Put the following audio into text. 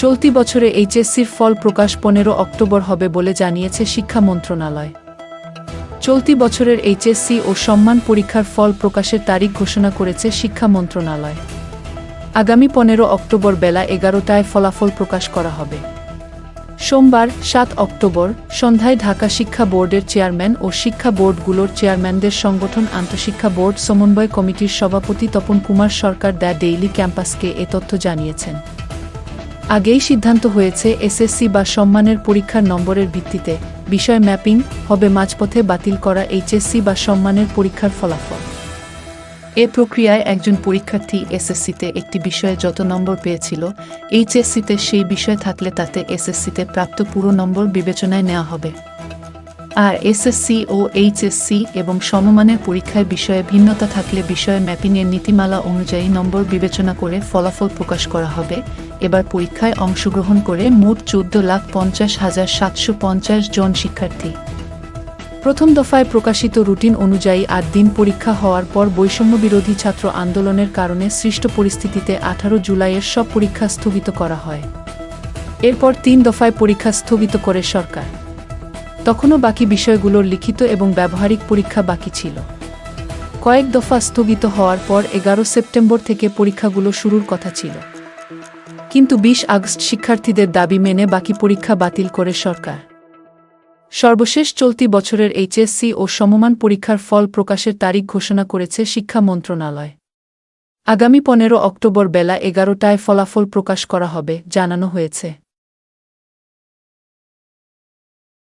চলতি বছরে এইচএসসির ফল প্রকাশ 15 অক্টোবর হবে বলে জানিয়েছে শিক্ষা মন্ত্রণালয়। চলতি বছরের এইচএসসি ও সম্মান পরীক্ষার ফল প্রকাশের তারিখ ঘোষণা করেছে শিক্ষা মন্ত্রণালয়। আগামী 15 অক্টোবর বেলা 11টায় ফলাফল প্রকাশ করা হবে। সোমবার 7 অক্টোবর সন্ধ্যায় ঢাকা শিক্ষা বোর্ডের চেয়ারম্যান ও শিক্ষা বোর্ডগুলোর চেয়ারম্যানদের সংগঠন আন্তঃশিক্ষা বোর্ড সমন্বয় কমিটির সভাপতি তপন কুমার সরকার দ্য ডেইলি ক্যাম্পাসকে এ তথ্য জানিয়েছেন। আগেই সিদ্ধান্ত হয়েছে এসএসসি বা সম্মানের পরীক্ষার নম্বরের ভিত্তিতে বিষয় ম্যাপিং হবে মাঝপথে বাতিল করা এইচএসসি বা সম্মানের পরীক্ষার ফলাফল। এ প্রক্রিয়ায় একজন পরীক্ষার্থী এসএসসিতে একটি বিষয়ে যত নম্বর পেয়েছিল, এইচএসসিতে সেই বিষয় থাকলে তাতে এসএসসিতে প্রাপ্ত পুরো নম্বর বিবেচনায় নেওয়া হবে। আর এসএসসি ও এইচএসসি এবং সমমানের পরীক্ষায় বিষয়ে ভিন্নতা থাকলে বিষয় ম্যাপিংয়ের নীতিমালা অনুযায়ী নম্বর বিবেচনা করে ফলাফল প্রকাশ করা হবে। এবার পরীক্ষায় অংশগ্রহণ করে মোট 14,50,750 জন শিক্ষার্থী। প্রথম দফায় প্রকাশিত রুটিন অনুযায়ী 8 দিন পরীক্ষা হওয়ার পর বৈষম্যবিরোধী ছাত্র আন্দোলনের কারণে সৃষ্ট পরিস্থিতিতে 18 জুলাইয়ের সব পরীক্ষা স্থগিত করা হয়। এরপর 3 দফায় পরীক্ষা স্থগিত করে সরকার। তখনও বাকি বিষয়গুলোর লিখিত এবং ব্যবহারিক পরীক্ষা বাকি ছিল। কয়েক দফা স্থগিত হওয়ার পর 11 সেপ্টেম্বর থেকে পরীক্ষাগুলো শুরুর কথা ছিল, কিন্তু 20 আগস্ট শিক্ষার্থীদের দাবি মেনে বাকি পরীক্ষা বাতিল করে সরকার। সর্বশেষ চলতি বছরের এইচএসসি ও সমমান পরীক্ষার ফল প্রকাশের তারিখ ঘোষণা করেছে শিক্ষা মন্ত্রণালয়। আগামী 15 অক্টোবর বেলা 11টায় ফলাফল প্রকাশ করা হবে জানানো হয়েছে।